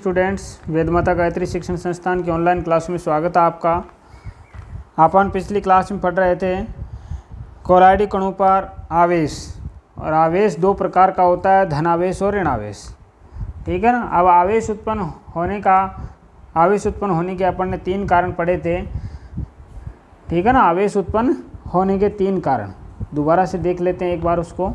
Students, वेदमाता Gayatri शिक्षण संस्थान की ऑनलाइन क्लास में स्वागत है आपका। अपन पिछली क्लास में पढ़ रहे थे कोलाइडी कणों पर आवेश, और आवेश दो प्रकार का होता है, धनावेश और ऋणावेश। ठीक है ना। अब आवेश उत्पन्न होने के अपन ने 3 कारण पढ़े थे। ठीक है ना। आवेश उत्पन्न होने के 3 कारण दोबारा से देख लेते हैं एक बार उसको।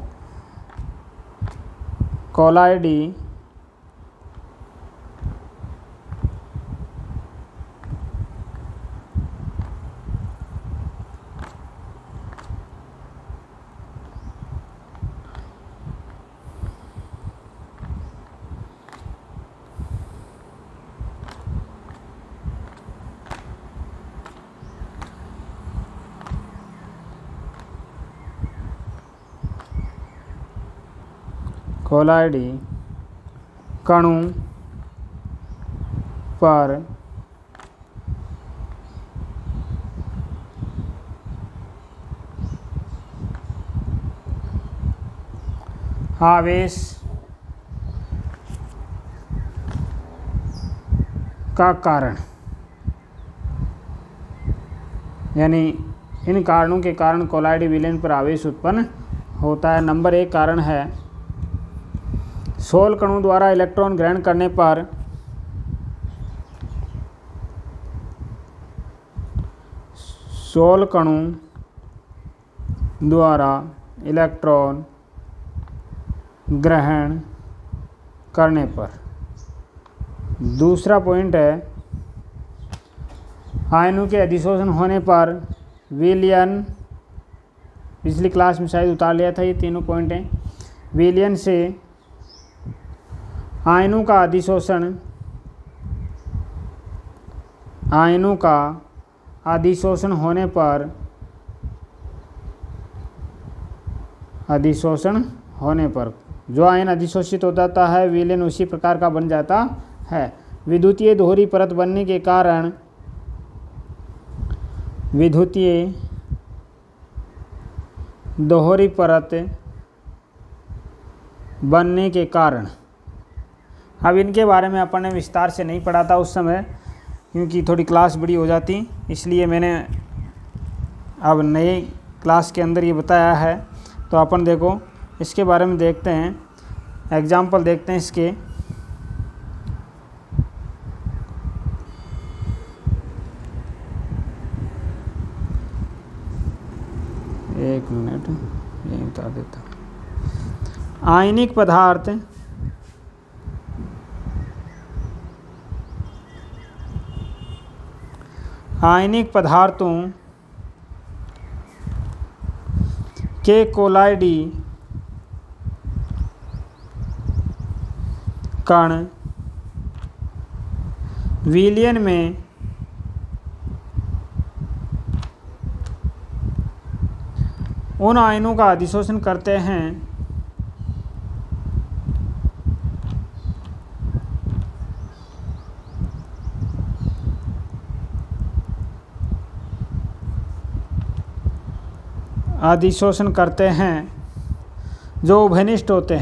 कोलाइडी कणों पर आवेश का कारण, यानी इन कारणों के कारण कोलाइडी विलयन पर आवेश उत्पन्न होता है। नंबर 1 कारण है सोल कणों द्वारा इलेक्ट्रॉन ग्रहण करने पर दूसरा पॉइंट है आयनों के अधिशोषण होने पर विलयन। पिछली क्लास में शायद उतार लिया था, ये तीनों पॉइंट हैं। विलयन से आयनों का अधिशोषण होने पर जो आयन अधिशोषित हो जाता है विलयन उसी प्रकार का बन जाता है। विद्युतीय दोहरी परत बनने के कारण अब इनके बारे में अपन ने विस्तार से नहीं पढ़ा था उस समय, क्योंकि थोड़ी क्लास बड़ी हो जाती, इसलिए मैंने अब नए क्लास के अंदर ये बताया है। तो अपन देखो इसके बारे में देखते हैं, एग्जाम्पल देखते हैं इसके। एक मिनट ये बता देता। आयनिक पदार्थों के कोलाइडी कण विलयन में उन आयनों का अधिशोषण करते हैं जो उभयनिष्ठ होते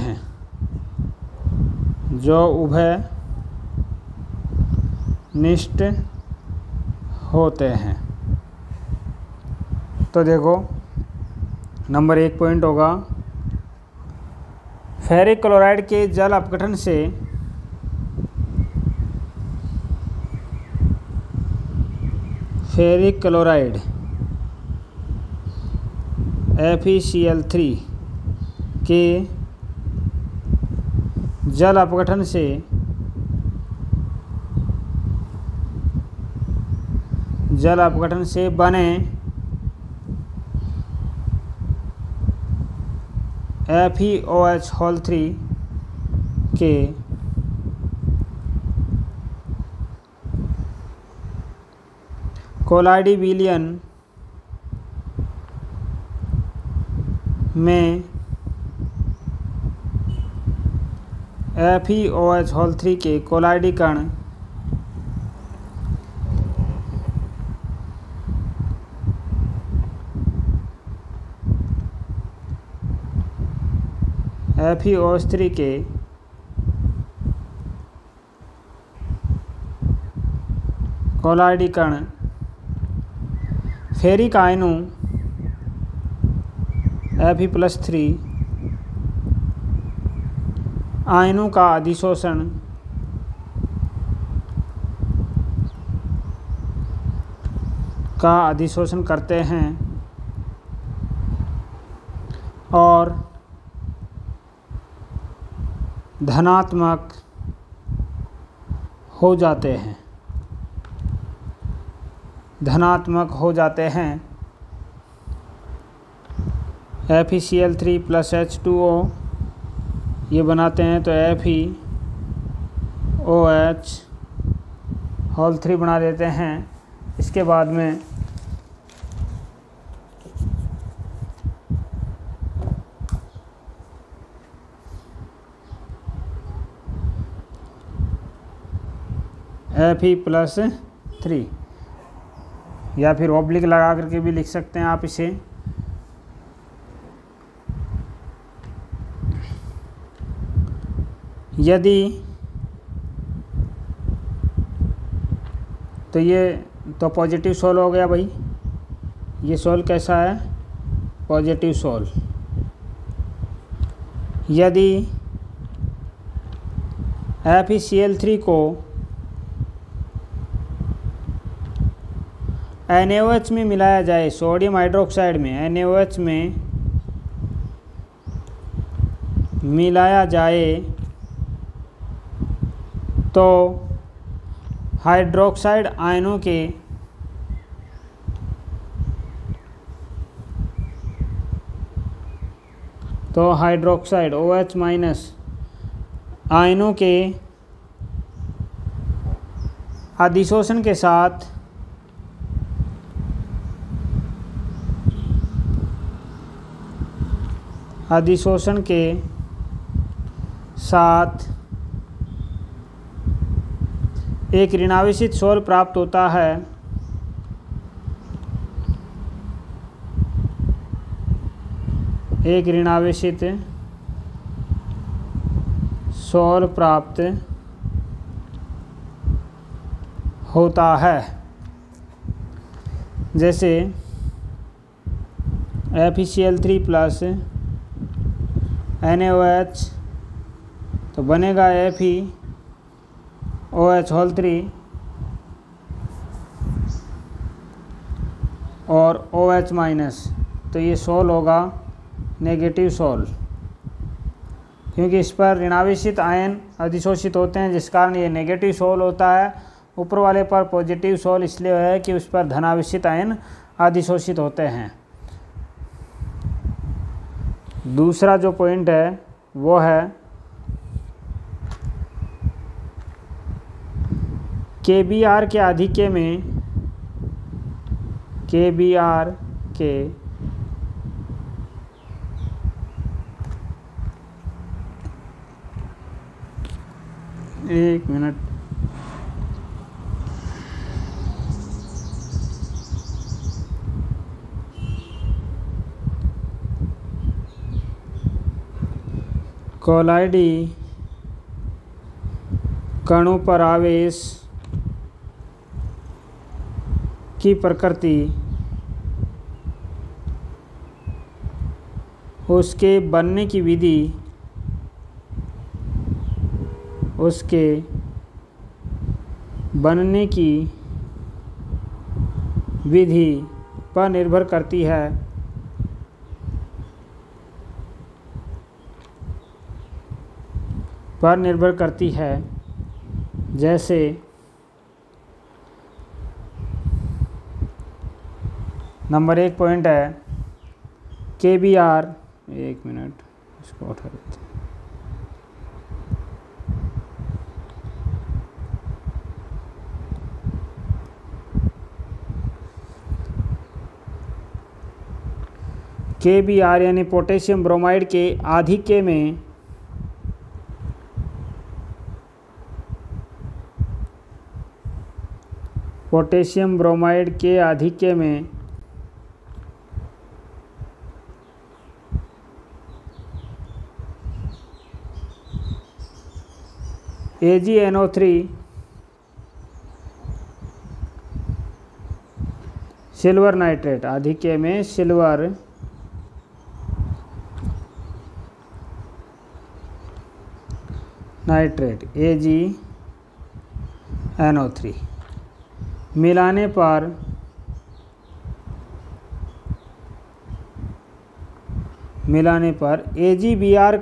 हैं। तो देखो नंबर 1 पॉइंट होगा, फेरिक क्लोराइड के जल अपघटन से फेरिक क्लोराइड FeCl3 के जल अपघटन से बने FeOH3 के कोलाइडी विलयन में FeOH3 के कोलाइडी कण FeOH3 के कोलाइडी कण फेरिक आयनों Fe+3 आयनों का अधिशोषण करते हैं और धनात्मक हो जाते हैं। FeCl3 + H2O ये बनाते हैं तो FeOH3 बना देते हैं। इसके बाद में Fe+3 या फिर ऑब्लिक लगा करके भी लिख सकते हैं आप इसे। यदि तो ये तो पॉजिटिव सोल हो गया भाई। ये सोल कैसा है? Positive sol. यदि FeCl3 को NaOH में मिलाया जाए, सोडियम हाइड्रोक्साइड में NaOH में मिलाया जाए तो हाइड्रोक्साइड आयनों के OH- आयनों के अधिशोषण के साथ एक ऋणावेशित सोल प्राप्त होता है। एक ऋणावेशित सोल प्राप्त होता है। जैसे FeCl3 + NaOH तो बनेगा FeOH3 और OH- तो ये सोल होगा नेगेटिव सोल, क्योंकि इस पर ऋणावेशित आयन अधिशोषित होते हैं, जिस कारण ये नेगेटिव सोल होता है। ऊपर वाले पर पॉजिटिव सोल इसलिए है कि उस पर धनावेशित आयन अधिशोषित होते हैं। दूसरा जो पॉइंट है वो है KBr के आधिक्य में एक मिनट कोलाइडी कणों पर आवेश की प्रकृति उसके बनने की विधि पर निर्भर करती है। जैसे नंबर 1 पॉइंट है KBr, एक मिनट इसको उठा देते हैं। KBr यानी पोटेशियम ब्रोमाइड के आधिक्य में AgNO3 सिल्वर नाइट्रेट, आधिक्य में सिल्वर नाइट्रेट AgNO3 मिलाने पर AgBr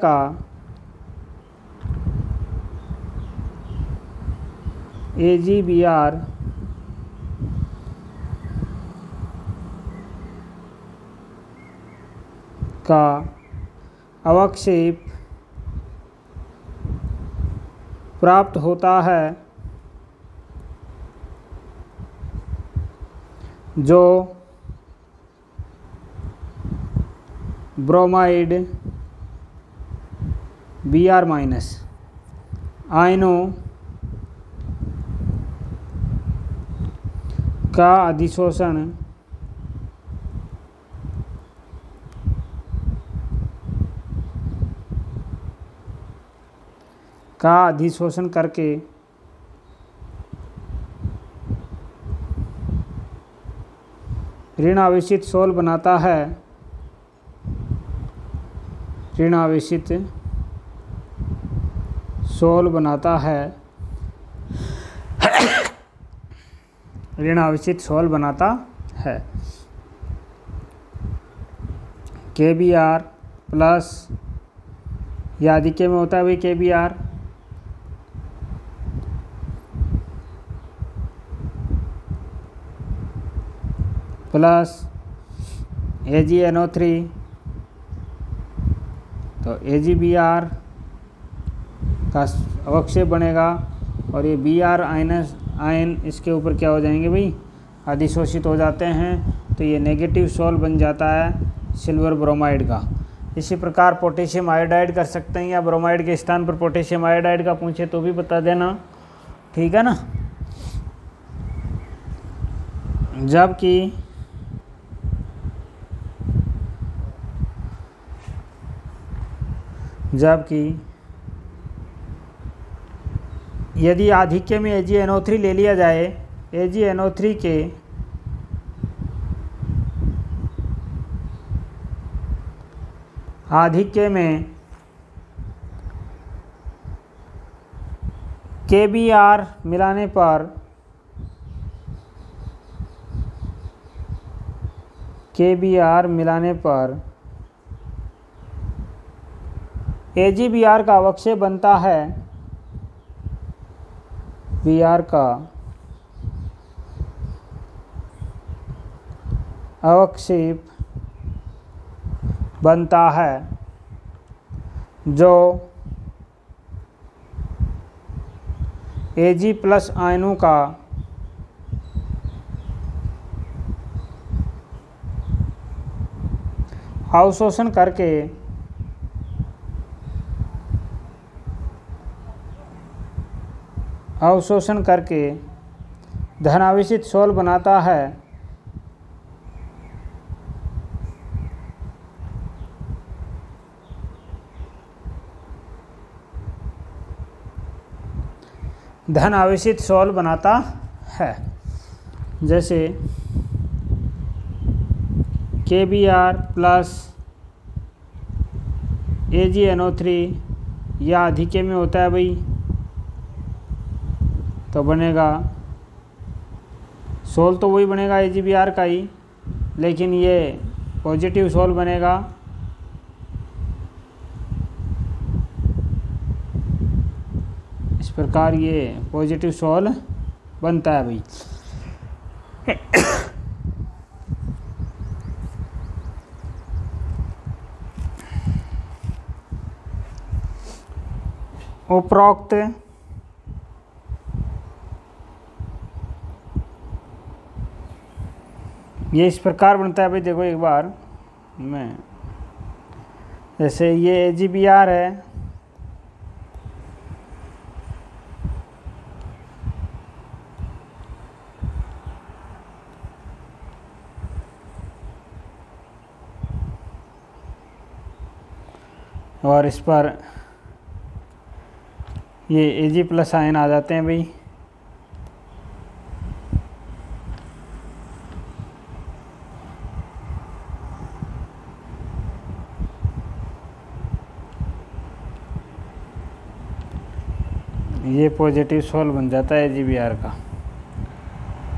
का अवक्षेप प्राप्त होता है, जो ब्रोमाइड Br- आयनों का अधिशोषण करके ऋण आवेशित सोल बनाता है, ऋण आवेशित सोल बनाता है। KBr प्लस, या आधिक्य में होता है भाई KBr प्लस AgNO3, तो AgBr का अवक्षेप बनेगा और ये Br आयन इसके ऊपर क्या हो जाएंगे भाई, अधिशोषित हो जाते हैं, तो ये नेगेटिव सोल बन जाता है सिल्वर ब्रोमाइड का। इसी प्रकार पोटेशियम आयोडाइड कर सकते हैं, या ब्रोमाइड के स्थान पर पोटेशियम आयोडाइड का पूछे तो भी बता देना, ठीक है ना। जबकि यदि आधिक्य में AgNO3 ले लिया जाए, AgNO3 के आधिक्य में KBr मिलाने पर AgBr का अवक्षेप बनता है, Br का अवक्षेप बनता है, जो Ag प्लस आयनों का अवशोषण करके धनावेशित सोल बनाता है, धन आवेशित सोल बनाता है। जैसे KBr प्लस AgNO3 या आधिक्य में होता है भाई, तो बनेगा सोल तो वही बनेगा AgBr का ही, लेकिन ये पॉजिटिव सोल बनेगा इस प्रकार, ये पॉजिटिव सोल बनता है भाई। उपरोक्त ये इस प्रकार बनता है भाई। देखो एक बार मैं, जैसे ये AgBr है, और इस पर ये Ag प्लस आयन आ जाते हैं भाई। ये पॉजिटिव सोल बन जाता है AgBr का।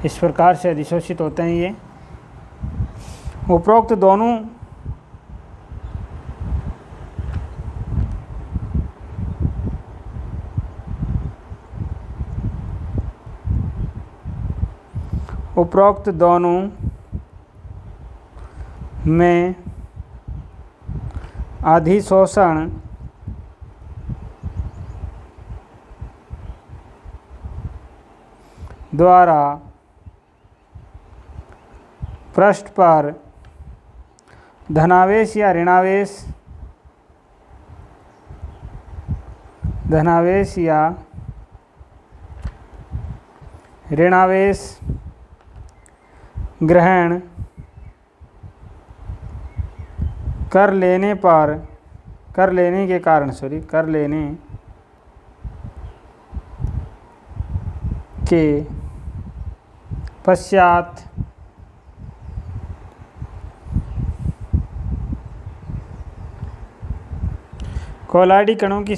इस प्रकार से अधिशोषित होते हैं ये। उपरोक्त दोनों में अधिशोषण द्वारा पृष्ठ पर धनावेश या ऋणावेश ग्रहण कर लेने के पश्चात कोलाडी कणों की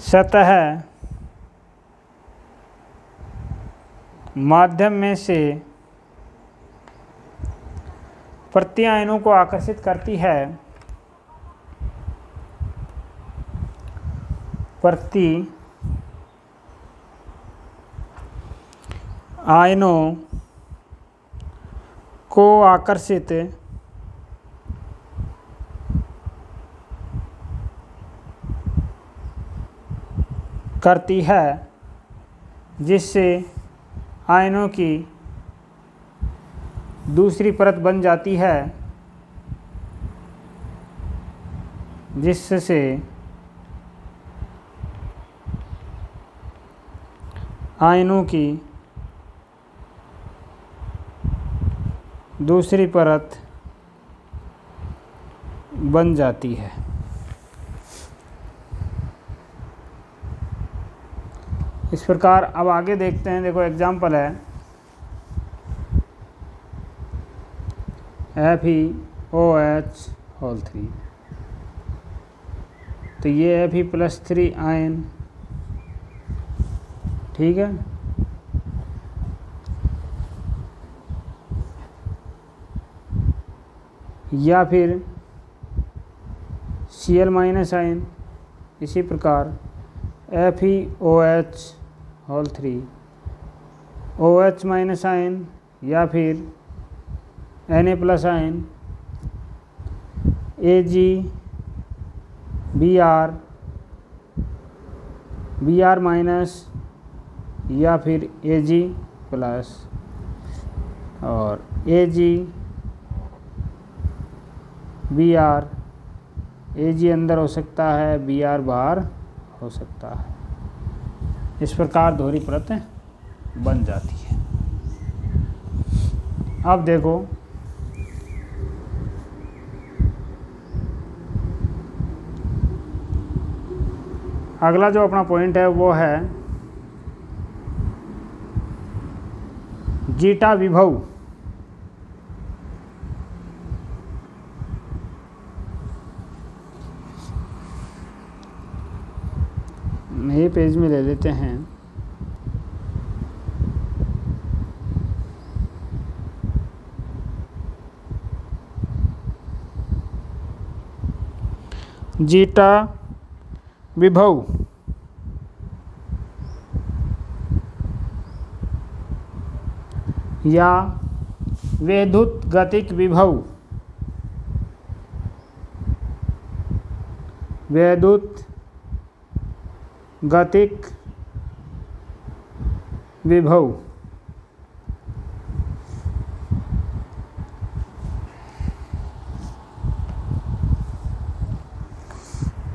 सतह माध्यम में से प्रत्यायनों को आकर्षित करती है। आयनों को आकर्षित करती है, जिससे आयनों की दूसरी परत बन जाती है, जिससे आयनों की दूसरी परत बन जाती है। इस प्रकार अब आगे देखते हैं। देखो एग्जाम्पल है FeOH3। तो ये Fe+3 आयन, ठीक है। या फिर Cl- आयन, इसी प्रकार FeOH3 OH- आयन, या फिर Na+ आयन AgBr Br- या फिर Ag+ और AgBr, Ag अंदर हो सकता है, Br बाहर हो सकता है। इस प्रकार दोहरी परत बन जाती है। अब देखो अगला जो अपना पॉइंट है वो है जीटा विभव। नए पेज में ले लेते हैं। जीटा विभव या वैद्युत गतिक विभव, वैद्युत गतिक विभव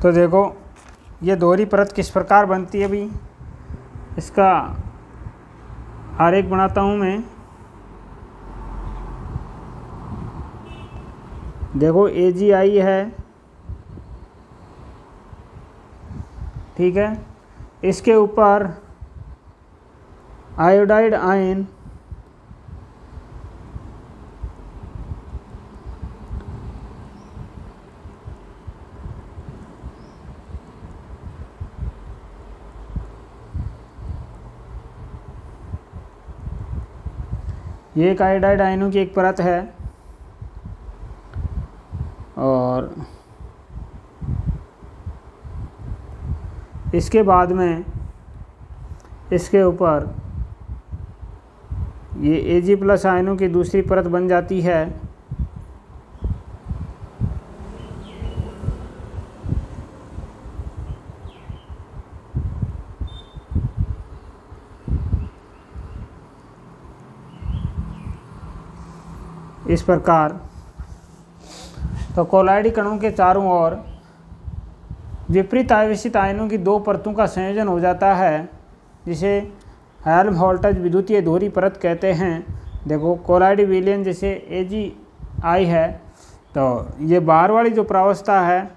तो देखो ये दोहरी परत किस प्रकार बनती है। अभी इसका आरेख बनाता हूँ मैं। देखो AgI है, ठीक है। इसके ऊपर आयोडाइड आयन ये एक आयोडाइड आयनों की एक परत है और इसके बाद में इसके ऊपर ये Ag+ आयनों की दूसरी परत बन जाती है इस प्रकार। तो कोलाइडी कणों के चारों ओर विपरीत आवेशित आयनों की दो परतों का संयोजन हो जाता है जिसे हेल्महोल्ट्ज़ विद्युतीय दोहरी परत कहते हैं। देखो कोलाइडी विलयन जैसे Ag है तो ये बाहर वाली जो प्रावस्था है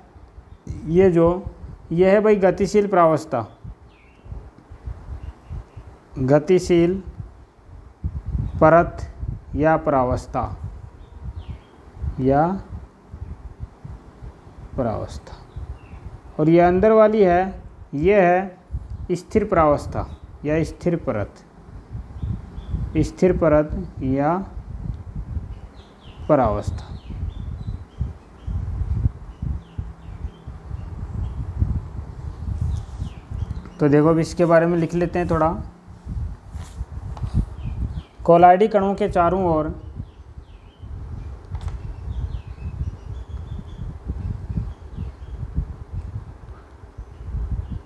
ये है भाई गतिशील प्रावस्था, गतिशील परत या प्रावस्था और ये अंदर वाली है ये है स्थिर प्रावस्था या स्थिर परत, स्थिर परत या परावस्था। तो देखो अब इसके बारे में लिख लेते हैं थोड़ा। कोलाइडी कणों के चारों ओर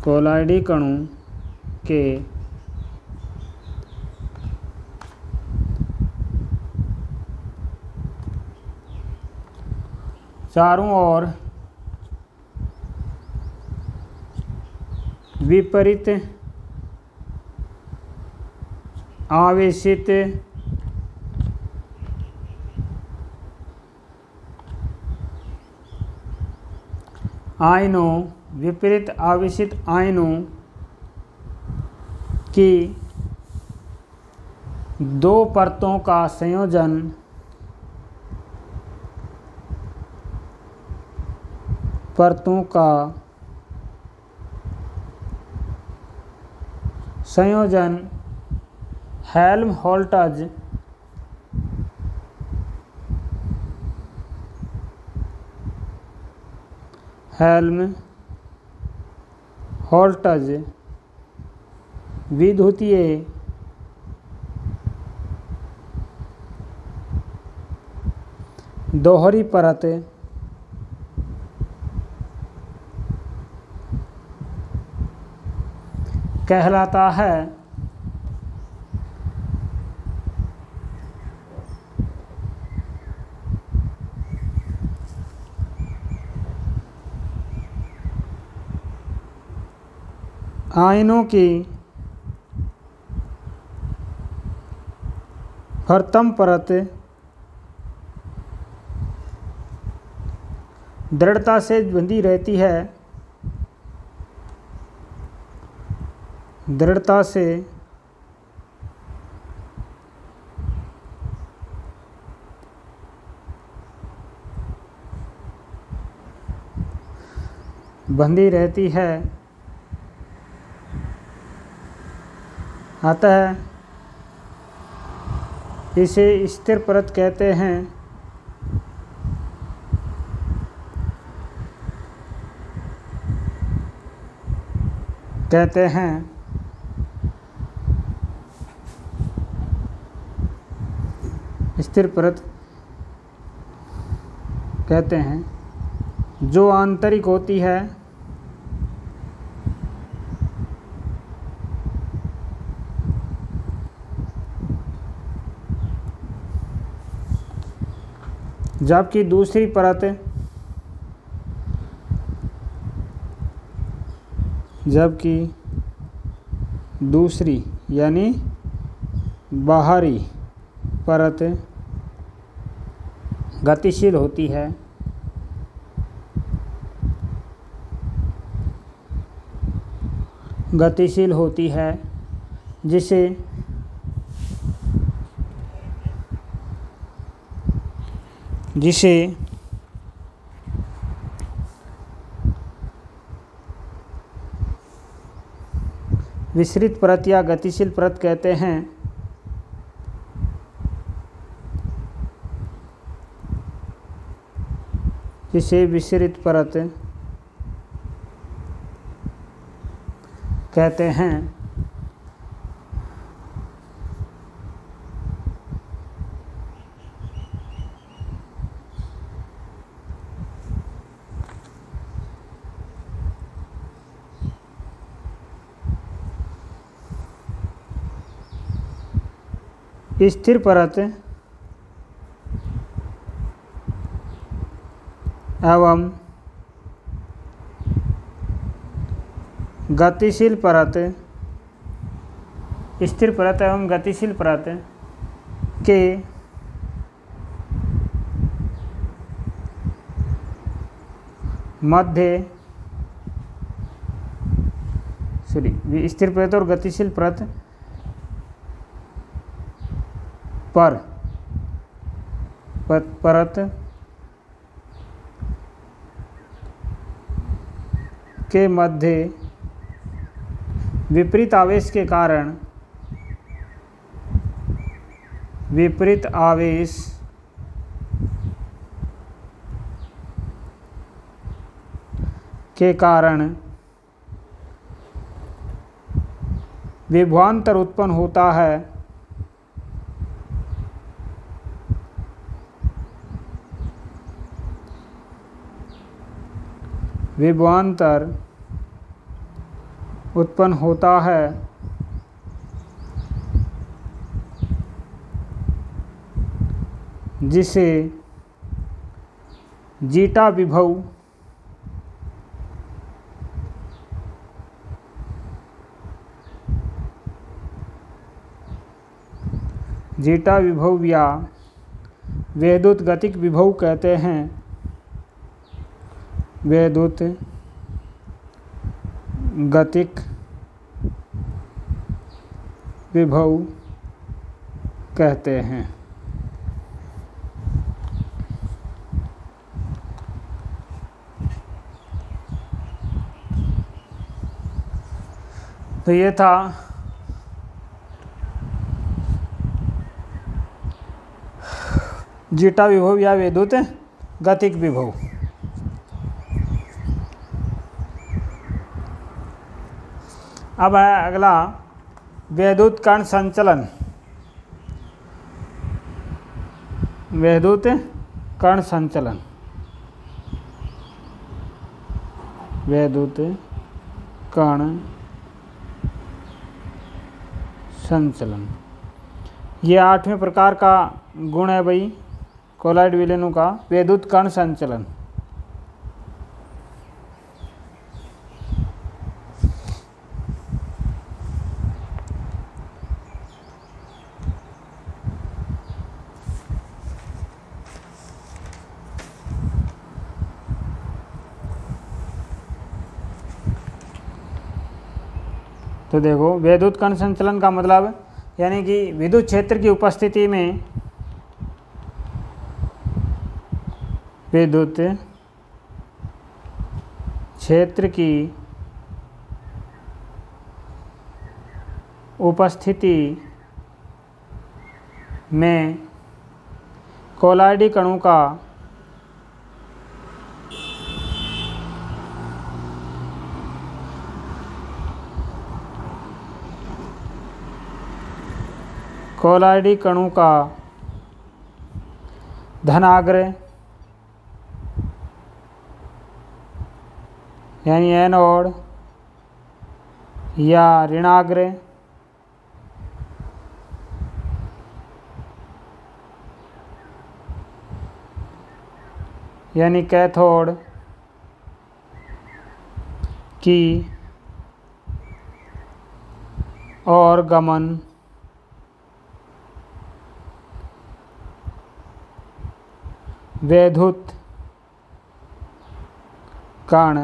कोलाइडी कणों के चारों ओर विपरीत आवेशित आयनों, विपरीत आवेशित आयनों की दो परतों का संयोजन हेल्महोल्ट्ज़ विद्युतीय दोहरी परत कहलाता है। आयनों की प्रथम परत दृढ़ता से बंधी रहती है, दृढ़ता से बंधी रहती है, अतः इसे स्थिर परत कहते हैं। स्थिर परत कहते हैं जो आंतरिक होती है जबकि दूसरी परत यानी बाहरी परत गतिशील होती है, जिसे जिसे विसरित परत या गतिशील परत कहते हैं। जिसे विसरित परत कहते हैं। स्थिर परत एवं गतिशील परत, स्थिर परत एवं गतिशील परत के मध्य, स्थिर परत और गतिशील परत परत के मध्य विपरीत आवेश के कारण, विपरीत आवेश के कारण विभवांतर उत्पन्न होता है। विभवांतर उत्पन्न होता है जिसे जीटा विभव या वैद्युत गतिक विभव कहते हैं। वैद्युत गतिक विभव कहते हैं। तो ये था जीटा विभव या वैद्युत गतिक विभव। अब है अगला वैद्युत कण संचलन। वैद्युत कण संचलन, वैद्युत कण संचलन, ये 8वें प्रकार का गुण है भाई कोलॉइड विलयनों का, वैद्युत कण संचलन। तो देखो वैद्युत कण संचलन का मतलब यानी कि विद्युत क्षेत्र की उपस्थिति में, विद्युत क्षेत्र की उपस्थिति में कोलॉइडी कणों का कोलॉइडी कणों का धनाग्र यानी एनोड या ऋणाग्र यानी कैथोड की और गमन वैद्युत कण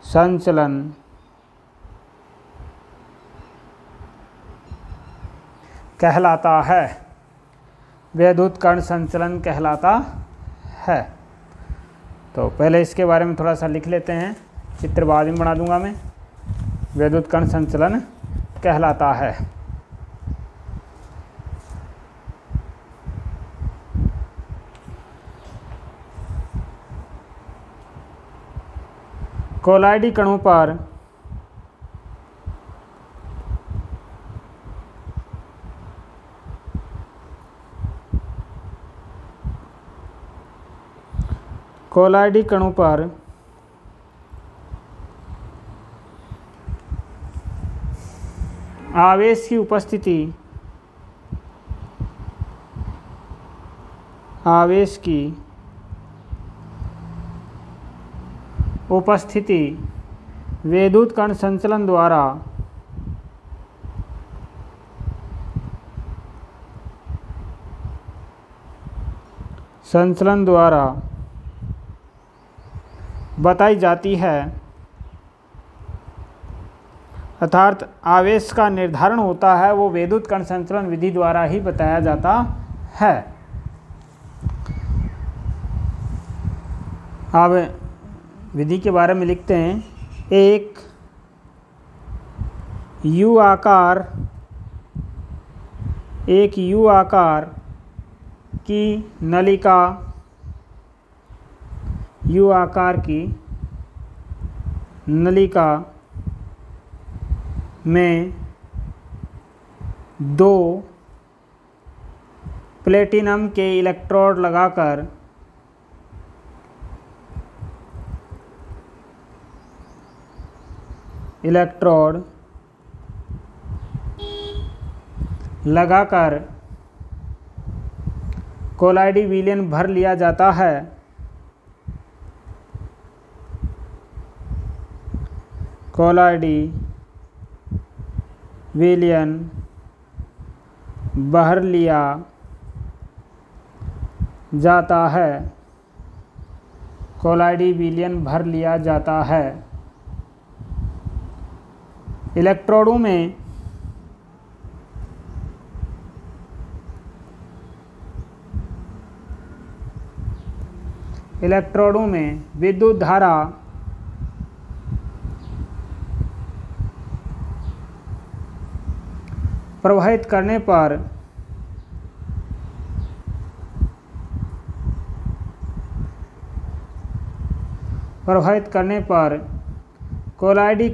संचलन कहलाता है। वैद्युत कण संचलन कहलाता है। तो पहले इसके बारे में थोड़ा सा लिख लेते हैं, चित्र बाद में बना दूंगा मैं। वैद्युत कण संचलन कहलाता है। कोलाइडी कणों पर कोलाइडी कणों पर आवेश की उपस्थिति वैद्युत कण संचलन द्वारा बताई जाती है, अर्थात आवेश का निर्धारण होता है वो वैद्युत कण संचलन विधि द्वारा ही बताया जाता है। अब विधि के बारे में लिखते हैं। एक यू आकार की नलिका में 2 प्लेटिनम के इलेक्ट्रोड लगाकर कोलाइडी विलयन भर लिया जाता है। कोलाइडी विलयन भर लिया जाता है। कोलाइडी विलयन भर लिया जाता है। इलेक्ट्रोडों में विद्युत धारा प्रवाहित करने पर कोलाइडी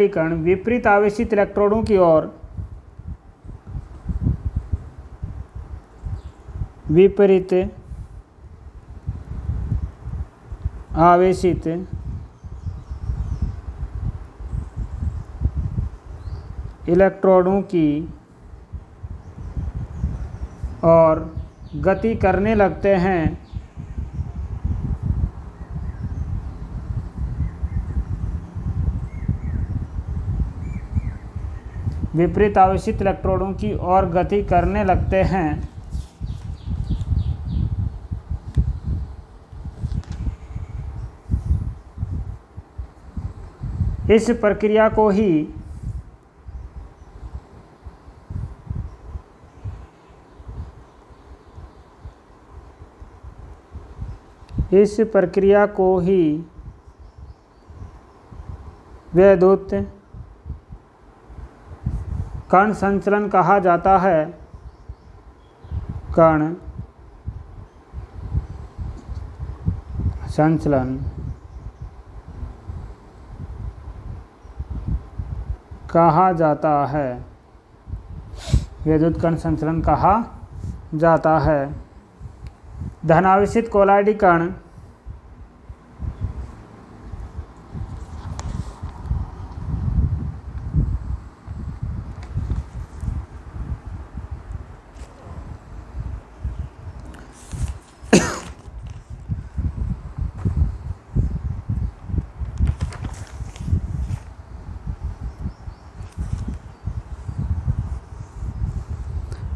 कण विपरीत आवेशित इलेक्ट्रोडों की ओर विपरीत आवेशित इलेक्ट्रोडों की ओर गति करने लगते हैं। विपरीत आवेशित इलेक्ट्रोडों की ओर गति करने लगते हैं। इस प्रक्रिया को ही वैद्युत कण संचलन कहा जाता है। कण संचलन कहा जाता है। वैद्युत कण संचलन कहा जाता है। धनावेशित कोलाइडी कण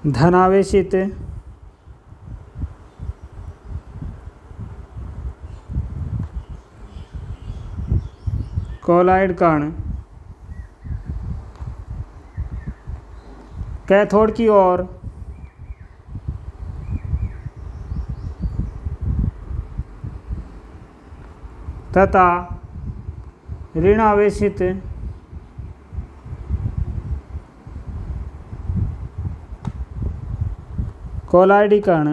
धनावेशित कोलॉइड कण कैथोड की ओर तथा ऋण आवेशित कोलॉइड कण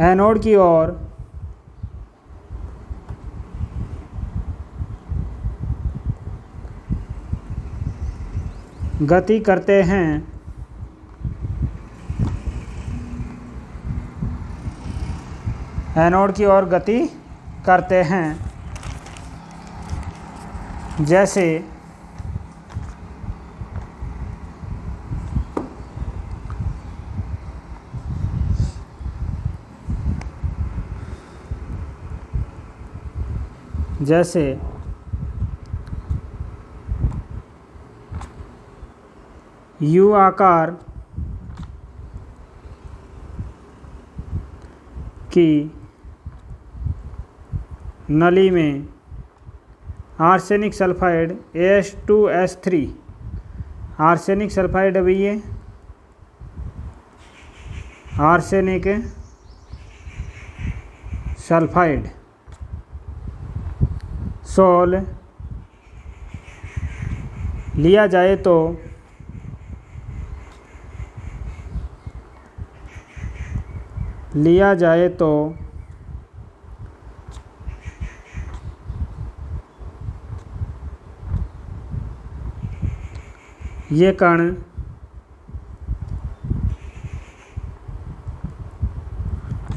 एनोड की ओर गति करते हैं। एनोड की ओर गति करते हैं जैसे यू आकार की नली में arsenic sulphide AH2S3 arsenic sulphide अभी ये आर्सेनिक सल्फाइड सोल लिया जाए तो ये कण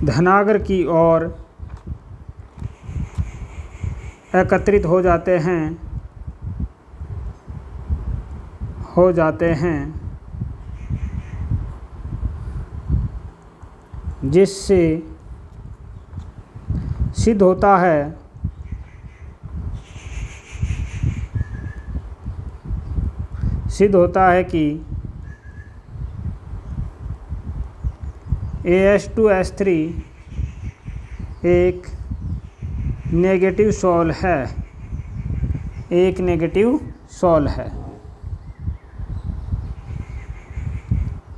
धनाग्र की ओर एकत्रित हो जाते हैं जिससे सिद्ध होता है कि AH2S3 एक नेगेटिव सोल है,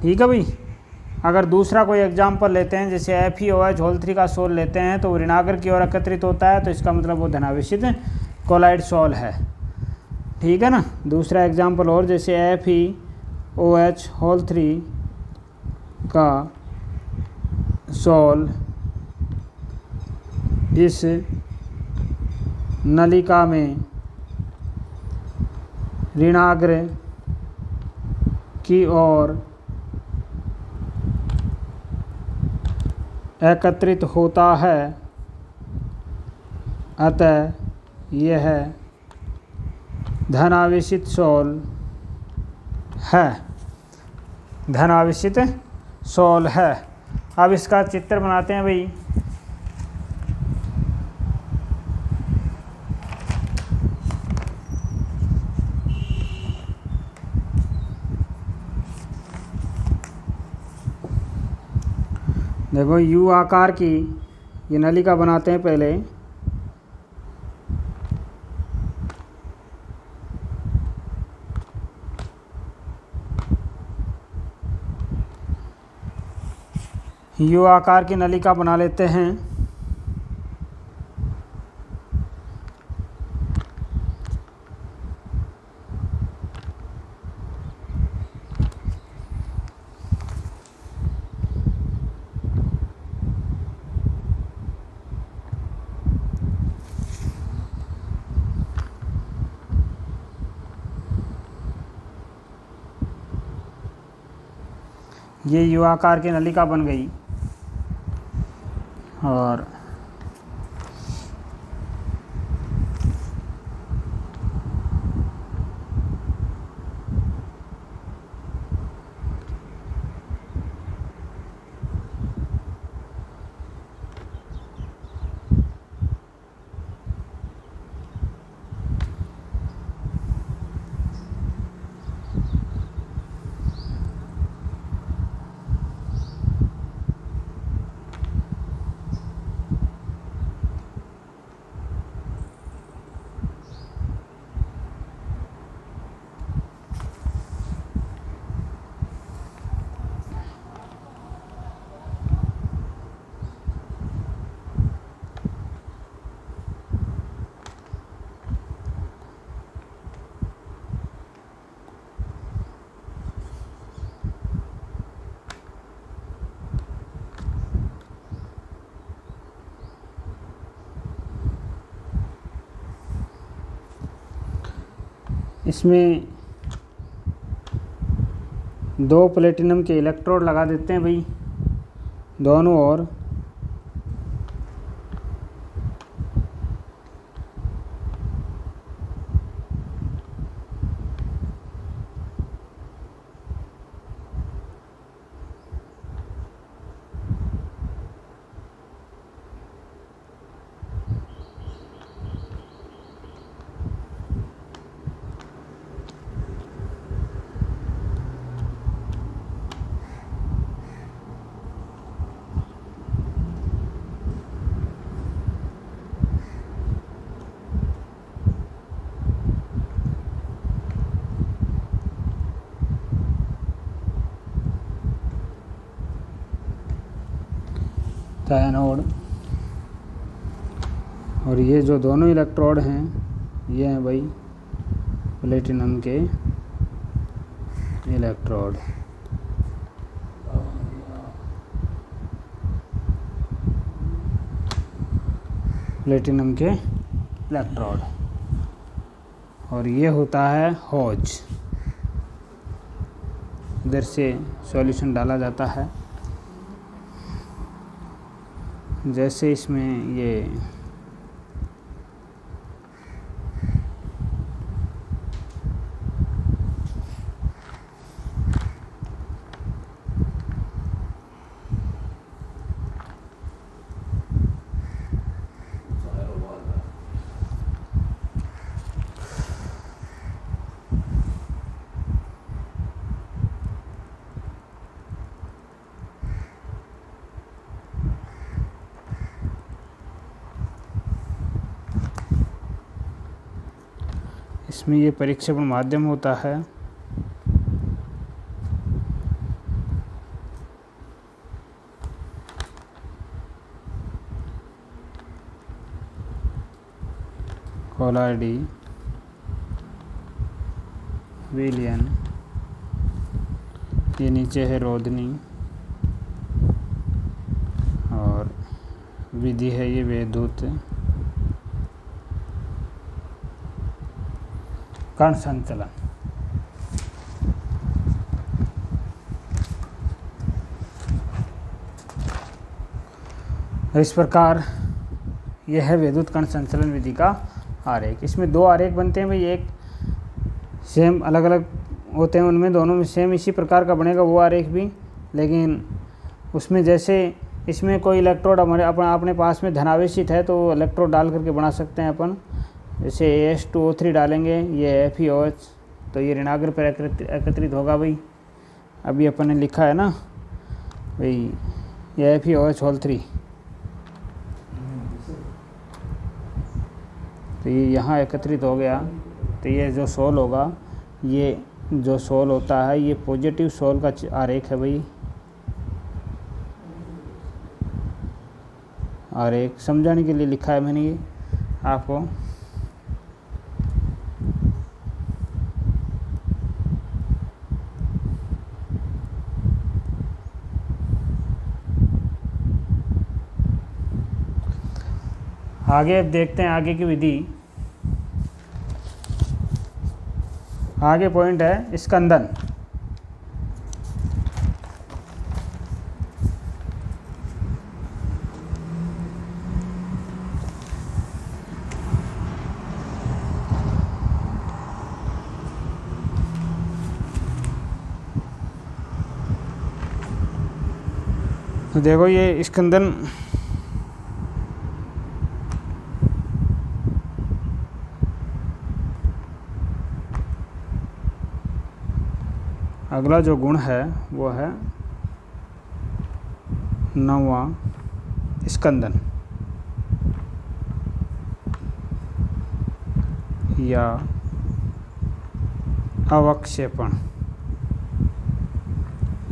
ठीक है भाई। अगर दूसरा कोई एग्जाम्पल लेते हैं जैसे FeOH3 का सोल लेते हैं तो वो ऋणाग्र की ओर एकत्रित होता है, तो इसका मतलब वो धनावेशित कोलॉइड सोल है, ठीक है ना। दूसरा एग्जाम्पल और जैसे FeOH3 का सोल इस नलिका में ऋणाग्र की ओर एकत्रित होता है, अतः यह धनावेशित सोल है। अब इसका चित्र बनाते हैं भाई। देखो यू आकार की ये नलिका बनाते हैं पहले। यू आकार की नलिका बना लेते हैं। ये यू आकार की नलिका बन गई और इसमें 2 प्लेटिनम के इलेक्ट्रोड लगा देते हैं भाई दोनों ओर। एनोड, और ये जो दोनों इलेक्ट्रोड हैं ये हैं भाई प्लेटिनम के इलेक्ट्रोड। प्लेटिनम के इलेक्ट्रोड, और ये होता है होज। इधर से सॉल्यूशन डाला जाता है। जैसे इसमें ये इसमें ये परिक्षेपण माध्यम होता है। कोलाइडी, विलयन, ये नीचे है रोदनी, और विधि है ये वैद्युत कण संचलन। इस प्रकार यह है विद्युत कण संचलन विधि का आरेख। इसमें 2 आरेख बनते हैं भाई, एक सेम अलग अलग होते हैं, उनमें दोनों में सेम इसी प्रकार का बनेगा वो आरेख भी, लेकिन उसमें जैसे इसमें कोई इलेक्ट्रोड हमारे अपने पास में धनावेशित है तो इलेक्ट्रोड डाल करके बना सकते हैं अपन। जैसे H2O3 डालेंगे, ये FeOH, तो ये ऋणाग्र पर एकत्रित होगा भाई। अभी अपन ने लिखा है ना भाई ये FeOH3, तो ये यहाँ एकत्रित हो गया। तो ये जो सोल होगा, ये जो सोल होता है ये पॉजिटिव सोल का आरेख है भाई। आरेख समझाने के लिए लिखा है मैंने ये आपको। आगे अब देखते हैं आगे की विधि। आगे पॉइंट है स्कंदन। तो देखो ये स्कंदन अगला जो गुण है वो है 9वां स्कंदन या अवक्षेपण।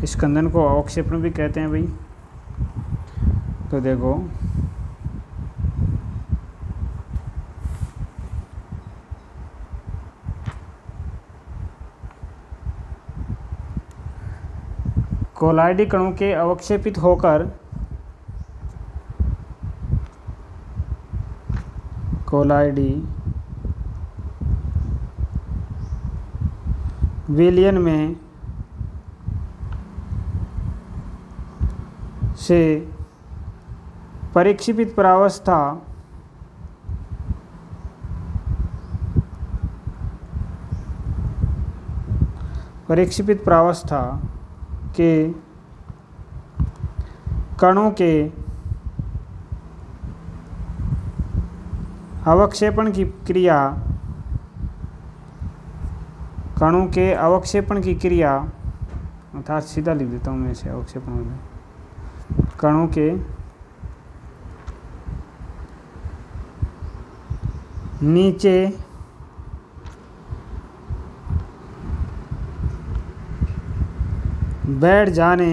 स्कंदन को अवक्षेपण भी कहते हैं भाई। तो देखो कोलाइडी कणों के अवक्षेपित होकर कोलाइडी विलयन में से परिक्षेपित प्रावस्था के कणों के अवक्षेपण की क्रिया अर्थात सीधा लिख देता हूँ मैं इसे, अवक्षेपण हो गया, कणों के नीचे बैठ जाने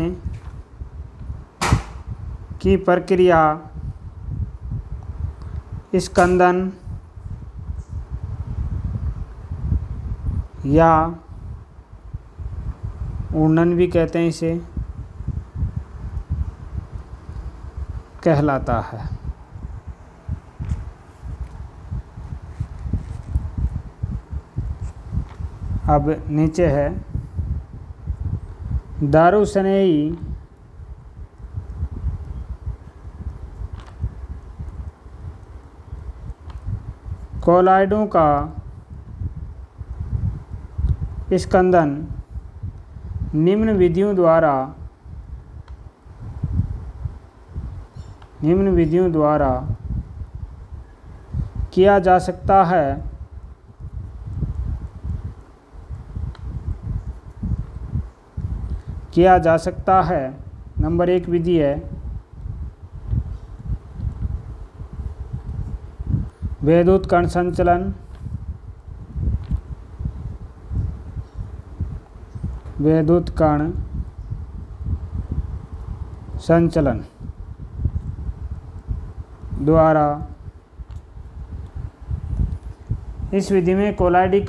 की प्रक्रिया स्कंदन या ऊर्णन भी कहते हैं इसे, कहलाता है। अब नीचे है दारुस्नेही कोलाइडों का स्कंदन निम्न विधियों द्वारा किया जा सकता है। नंबर 1 विधि है वैद्युत कण संचलन द्वारा। इस विधि में कोलाइडी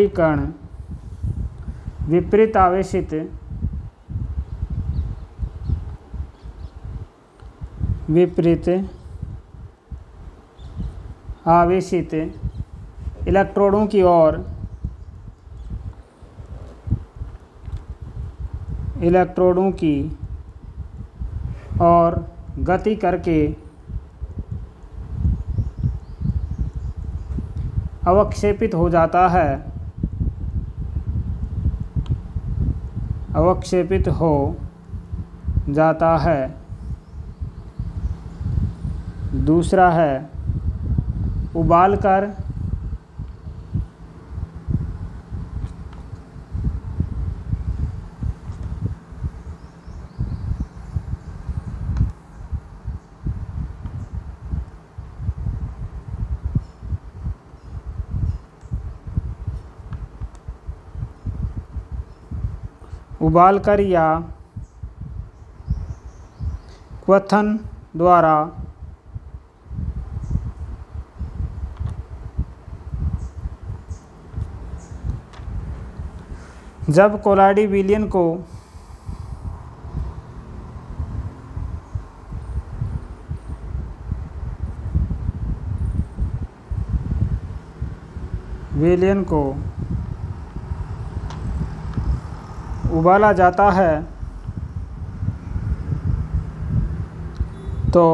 कण विपरीत आवेशित इलेक्ट्रोडों की ओर गति करके अवक्षेपित हो जाता है। दूसरा है उबालकर या क्वथन द्वारा जब कोलाइडी विलयन को उबाला जाता है तो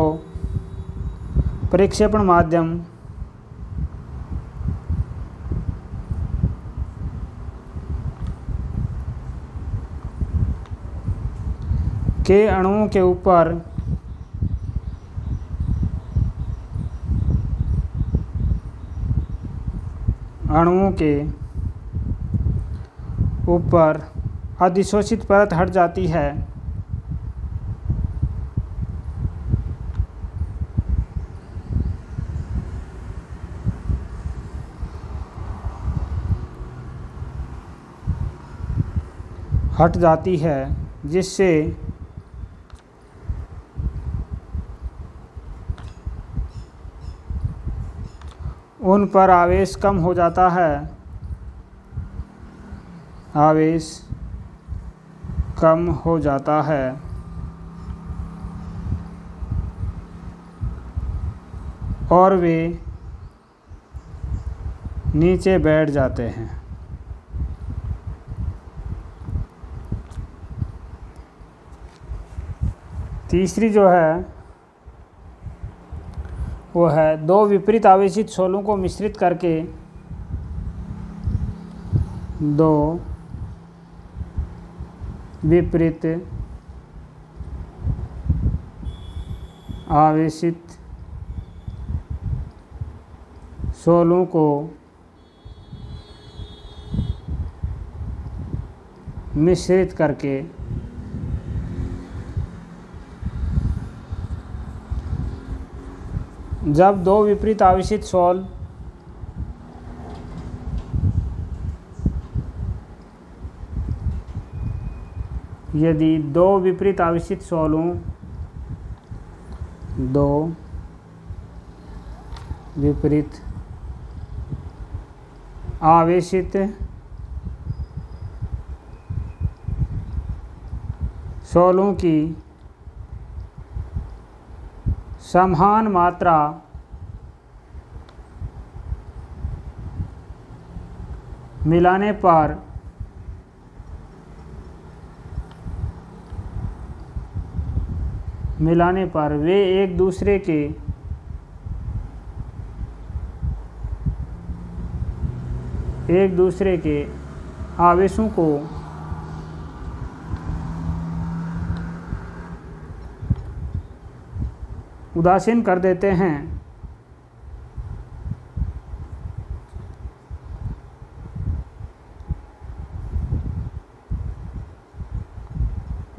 परिक्षेपण माध्यम के अणुओं के ऊपर अधिशोषित परत हट जाती है। जिससे उन पर आवेश कम हो जाता है। और वे नीचे बैठ जाते हैं। तीसरी जो है वो है दो विपरीत आवेशित शोलों को मिश्रित करके दो विपरीत आवेशित शोलों को मिश्रित करके जब दो विपरीत आवेशित शोल यदि दो विपरीत आवेशित शोलों दो विपरीत आवेशित शोलों की समान मात्रा मिलाने पर वे एक दूसरे के आवेशों को उदासीन कर देते हैं।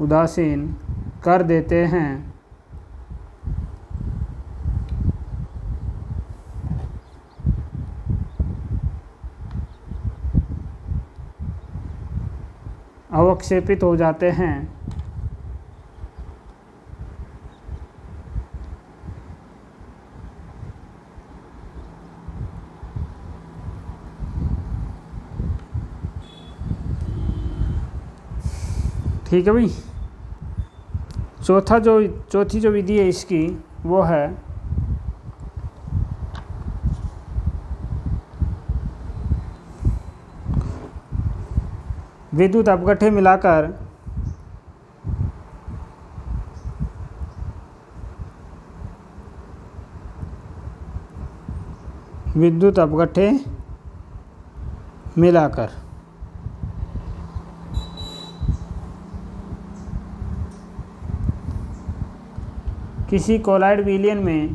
उदासीन कर देते हैं। अवक्षेपित हो जाते हैं। ठीक है भाई। चौथी जो विधि है इसकी वो है विद्युत अपघट्य मिलाकर किसी कोलॉइड विलयन में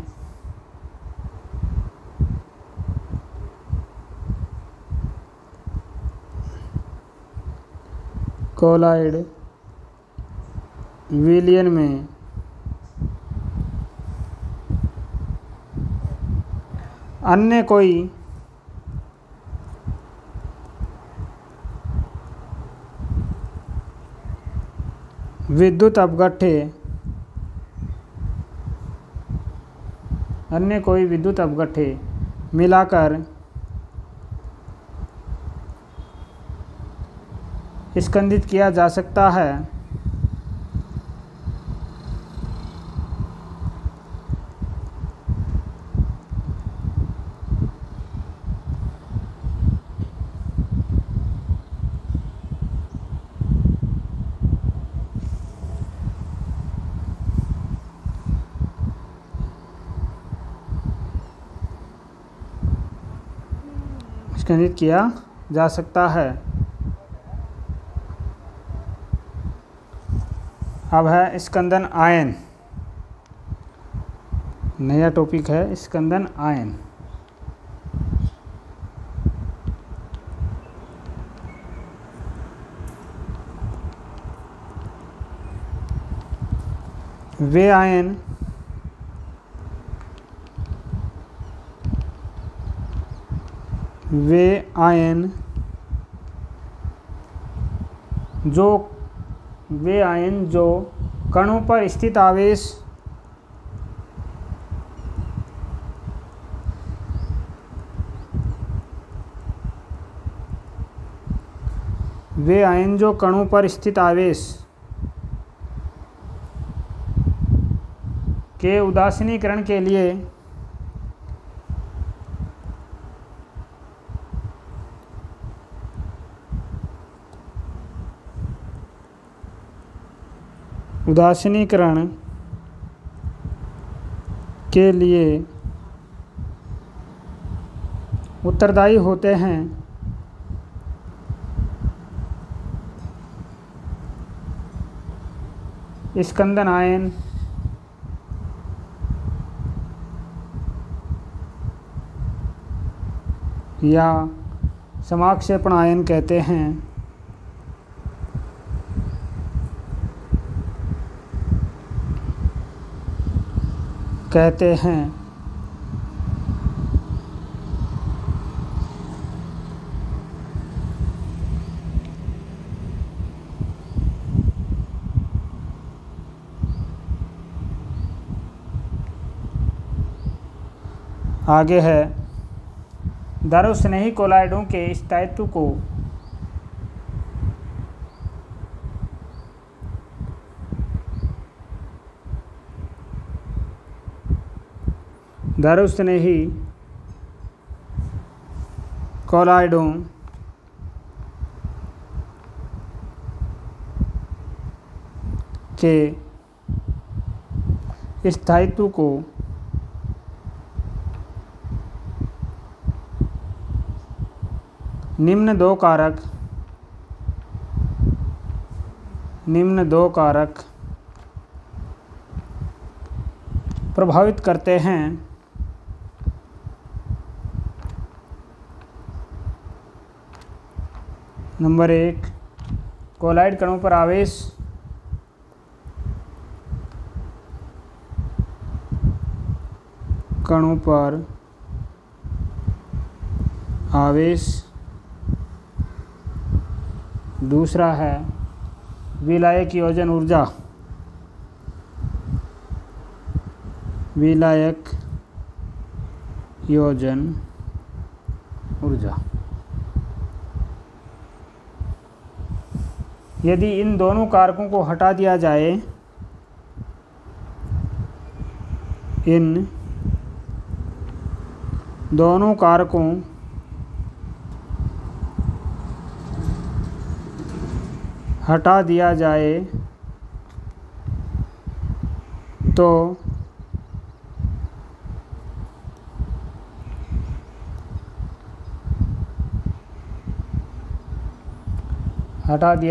अन्य कोई विद्युत अपघट्य मिलाकर स्कंदित किया जा सकता है। स्कंदित किया जा सकता है। अब है स्कंदन आयन। नया टॉपिक है स्कंदन आयन। वे आयन जो कणों पर स्थित आवेश के उदासीनीकरण के लिए उदासीनीकरण के लिए उत्तरदायी होते हैं स्कंदन आयन, या समाक्षेपण आयन कहते हैं। आगे है, दारुस्नेही कोलाइडों के स्थायित्व को दारुस्नेही कोलाइडों के स्थायित्व को निम्न दो कारक प्रभावित करते हैं। नंबर 1, कोलाइड कणों पर आवेश। दूसरा है विलायक योजन ऊर्जा। यदि इन दोनों कारकों को हटा दिया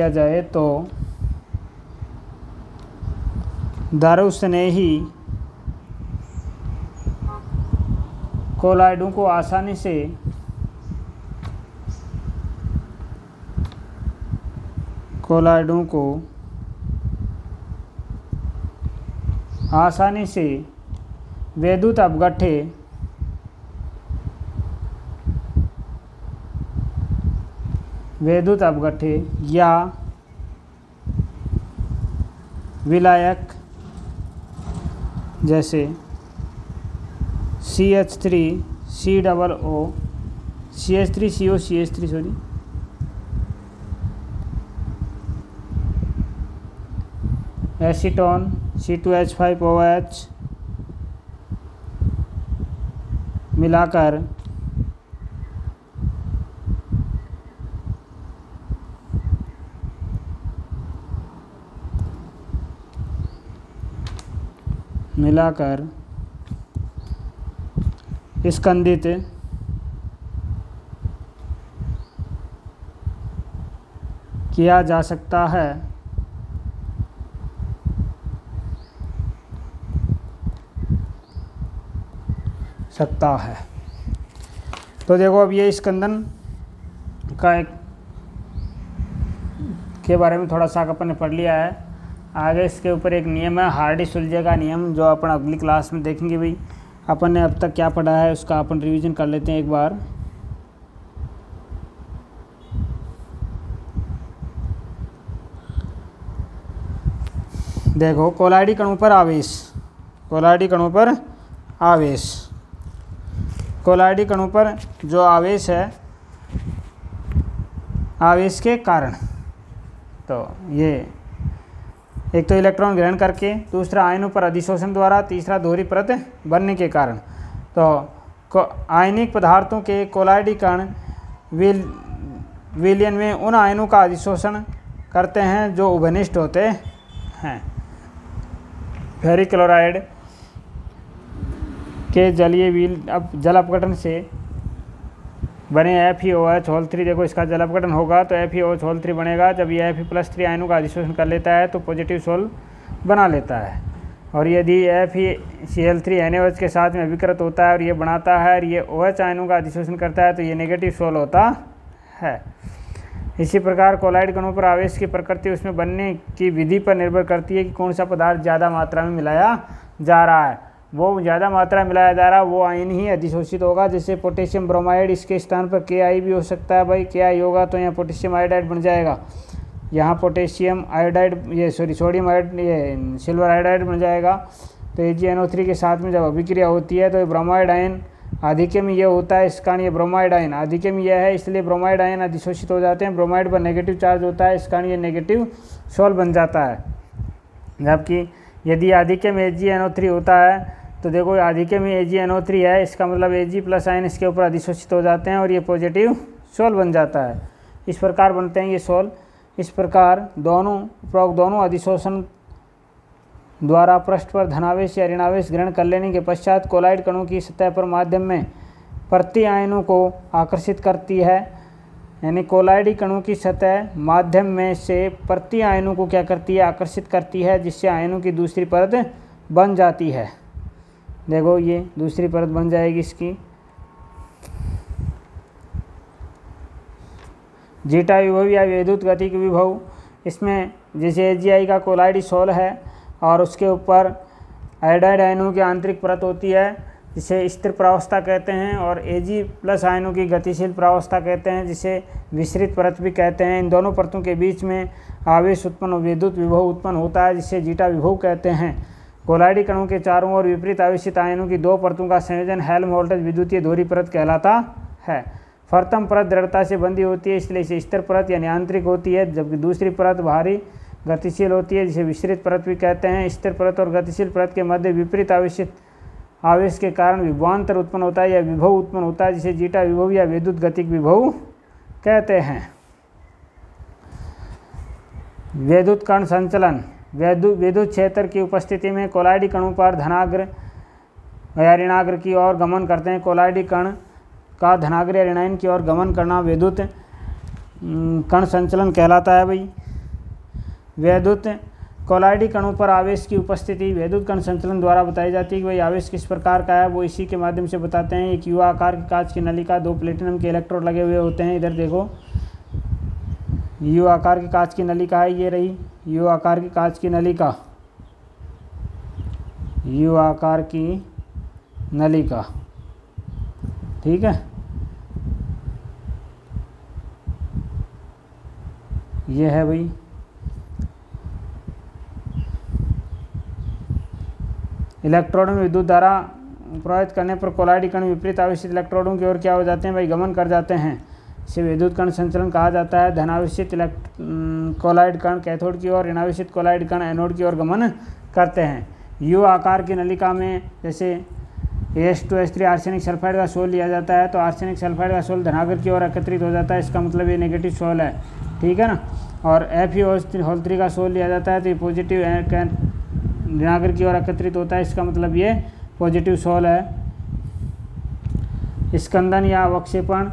जाए, तो दारुस्नेही कोलाइडों को आसानी से विद्युत अपघट्य या विलायक जैसे एसीटोन C2H5OH मिलाकर स्कंदित किया जा सकता है। तो देखो, अब ये स्कंदन का के बारे में थोड़ा सा अपन ने पढ़ लिया है। आगे इसके ऊपर एक नियम है, हार्डी-सुलजे का नियम, जो अपन अगली क्लास में देखेंगे। भाई अपन ने अब तक क्या पढ़ा है उसका अपन रिवीजन कर लेते हैं एक बार। देखो, कोलाइडी कणों पर जो आवेश है, आवेश के कारण, तो ये एक तो इलेक्ट्रॉन ग्रहण करके, दूसरा आयनों पर अधिशोषण द्वारा, तीसरा दोहरी परत बनने के कारण। तो आयनिक पदार्थों के कोलाइडी कण विलयन में उन आयनों का अधिशोषण करते हैं जो उभयनिष्ठ होते हैं। फेरिक क्लोराइड के जल अपघटन से बने FeOH3। देखो इसका जल अपघटन होगा तो FeOH3 बनेगा। जब ये Fe+3 आयनों का अधिशोषण कर लेता है तो पॉजिटिव सोल बना लेता है। और यदि FeCl3 NaOH के साथ में अभिकृत होता है और ये बनाता है और ये OH आयनों का अधिशोषण करता है तो ये नेगेटिव सोल होता है। इसी प्रकार कोलाइड कणों पर आवेश की प्रकृति उसमें बनने की विधि पर निर्भर करती है कि कौन सा पदार्थ ज़्यादा मात्रा में मिलाया जा रहा है। वो ज़्यादा मात्रा में मिलाया जा रहा है वो आयन ही अधिशोषित होगा। जैसे पोटेशियम ब्रोमाइड, इसके स्थान पर Ki भी हो सकता है भाई। Ki होगा तो यहाँ पोटेशियम आयोडाइड बन जाएगा, यहाँ potassium iodide sodium आयोड silver iodide बन जाएगा। तो AgNO3 के साथ में जब अभिक्रिया होती है तो ब्रोमाइड आयन आधिक्य में ये होता है, इस कारण ये ब्रोमाइड आयन आधिक्य में यह है, इसलिए ब्रोमाइड आयन अधिशोषित हो जाते हैं। ब्रोमाइड पर नेगेटिव चार्ज होता है, इस कारण ये नेगेटिव सोल बन जाता है। जबकि यदि आधिक्य में AgNO3 होता है तो देखो आधिक्य में AgNO3 है, इसका मतलब Ag+ आयन इसके ऊपर अधिशोषित हो जाते हैं और ये पॉजिटिव सोल बन जाता है। इस प्रकार बनते हैं ये सोल। इस प्रकार दोनों अधिशोषण द्वारा पृष्ठ पर धनावेश या ऋणावेश ग्रहण कर लेने के पश्चात कोलाइड कणों की सतह पर माध्यम में प्रति आयनों को आकर्षित करती है। यानी कोलाइडी कणों की सतह माध्यम में से प्रति आयनों को क्या करती है, आकर्षित करती है, जिससे आयनों की दूसरी परत बन जाती है। देखो ये दूसरी परत बन जाएगी इसकी। जीटा विभव या विद्युत गतिक विभव, इसमें जैसे AgI का कोलाइडी सोल है और उसके ऊपर आयोडाइड आयनों की आंतरिक परत होती है जिसे स्थिर प्रावस्था कहते हैं, और Ag+ आयनों की गतिशील प्रावस्था कहते हैं जिसे विसरित परत भी कहते हैं। इन दोनों परतों के बीच में आवेश उत्पन्न विद्युत विभव उत्पन्न होता है जिसे जीटा विभव कहते हैं। कोलाइडी कणों के चारों ओर विपरीत आवेशित आयनों की दो परतों का संयोजन हेल्महोल्ट्ज़ विद्युतीय दोहरी परत कहलाता है। प्रथम परत दृढ़ता से बंधी होती है इसलिए इसे स्थिर परत यानी आंतरिक होती है, जबकि दूसरी परत बाहरी गतिशील होती है जिसे विसरित परत भी कहते हैं। स्थिर परत और गतिशील परत के मध्य विपरीत आवेश के कारण विभवांतर उत्पन्न होता है या विभव उत्पन्न होता है जिसे जीटा विभव या विद्युत गतिक विभव कहते हैं। विद्युत कण संचलन, विद्युत क्षेत्र की उपस्थिति में कोलाइडी कणों पर धनाग्र या ऋणाग्र की ओर गमन करते हैं। कोलाइडी कण का धनाग्र या ऋणायन की ओर गमन करना विद्युत कण संचलन कहलाता है भाई। विद्युत कोलाइडी कणों पर आवेश की उपस्थिति विद्युत कण संचलन द्वारा बताई जाती है कि भाई आवेश किस प्रकार का है, वो इसी के माध्यम से बताते हैं। एक यू आकार की कांच की नलिका, दो प्लेटिनम के इलेक्ट्रोड लगे हुए होते हैं। इधर देखो यू आकार की कांच की नलिका है, ये रही यू आकार की कांच की नलिका, यू आकार की नलिका, ठीक है। ये है भाई इलेक्ट्रोड में विद्युत धारा प्रवाहित करने पर कोलाइडी कण विपरीत आवेशित इलेक्ट्रोडों की ओर क्या हो जाते हैं भाई, गमन कर जाते हैं। इसे विद्युत कण संचलन कहा जाता है। धनावेशित कोलाइड कण कैथोड की ओर, ऋणावेशित कोलाइड कण एनोड की ओर गमन करते हैं। यू आकार की नलिका में जैसे H2S3 आर्सेनिक सल्फाइड का सोल लिया जाता है तो आर्सेनिक सल्फाइड का सोल धनाग्र की ओर एकत्रित हो जाता है, इसका मतलब ये नेगेटिव सोल है, ठीक है ना। और FeOH3 का सोल लिया जाता है तो ये पॉजिटिव ऋणाग्र की ओर एकत्रित होता है, इसका मतलब ये पॉजिटिव सोल है। स्कंदन या अवक्षेपण,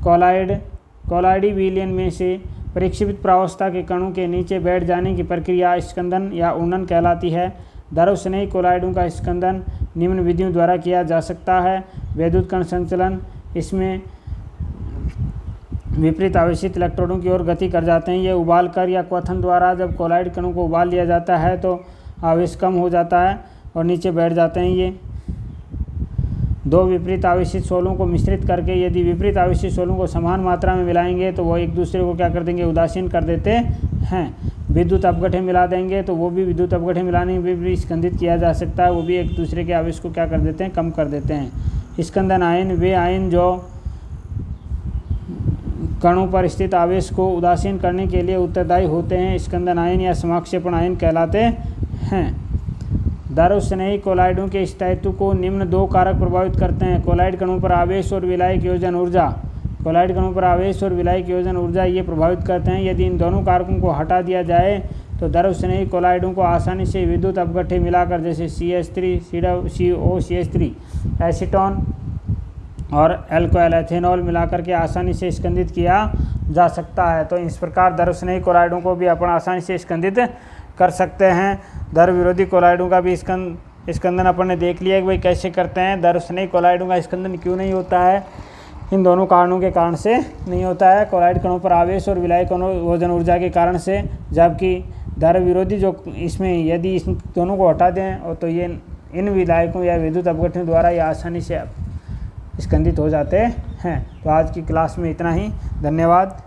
कोलाइडी विलयन में से परिक्षेपित प्रावस्था के कणों के नीचे बैठ जाने की प्रक्रिया स्कंदन या उन्नन कहलाती है। दरोस्नेही कोलाइडों का स्कंदन निम्न विधियों द्वारा किया जा सकता है। विद्युत कण संचलन, इसमें विपरीत आवेशित इलेक्ट्रोडों की ओर गति कर जाते हैं। ये उबाल कर या क्वथन द्वारा जब कोलाइड कणों को उबाल लिया जाता है तो आवेश कम हो जाता है और नीचे बैठ जाते हैं। ये दो विपरीत आवेशित सोलों को मिश्रित करके यदि विपरीत आवेशित सोलों को समान मात्रा में मिलाएंगे तो वो एक दूसरे को क्या कर देंगे, उदासीन कर देते हैं। विद्युत अपघटन मिला देंगे तो वो भी विद्युत अपघटन मिलाने में भी स्कंदित किया जा सकता है, वो भी एक दूसरे के आवेश को क्या कर देते हैं, कम कर देते हैं। स्कंदन आयन वे आयन जो कणों पर स्थित आवेश को उदासीन करने के लिए उत्तरदायी होते हैं, स्कंदन आयन या समाक्षेपण आयन कहलाते हैं। दरोस्नेही कोलाइडों के स्थायित्व को निम्न दो कारक प्रभावित करते हैं। कोलाइड कणों पर आवेश और विलायक योजन ऊर्जा, कोलाइड कणों पर आवेश और विलायक योजन ऊर्जा ये प्रभावित करते हैं। यदि इन दोनों कारकों को हटा दिया जाए तो द्रव स्नेही कोलाइडों को आसानी से विद्युत अपघट्य मिलाकर जैसे CH3 COCH3 एसीटोन और अल्कोहल एथेनॉल मिलाकर के आसानी से स्कंदित किया जा सकता है। तो इस प्रकार द्रव स्नेही कोलाइडों को भी अपन आसानी से स्कंदित कर सकते हैं। द्रव विरोधी कोलाइडों का भी स्कंदन अपन ने देख लिया कि भाई कैसे करते हैं। द्रव स्नेही कोलाइडों का स्कंदन क्यों नहीं होता है, इन दोनों कारणों के कारण से नहीं होता है। कोलाइड कणों पर आवेश और विलायक वजन ऊर्जा के कारण से, जबकि द्रव विरोधी जो इसमें यदि इस दोनों को हटा दें और तो ये इन विलायकों या विद्युत अपघटन द्वारा ये आसानी से स्कंदित हो जाते हैं। तो आज की क्लास में इतना ही, धन्यवाद।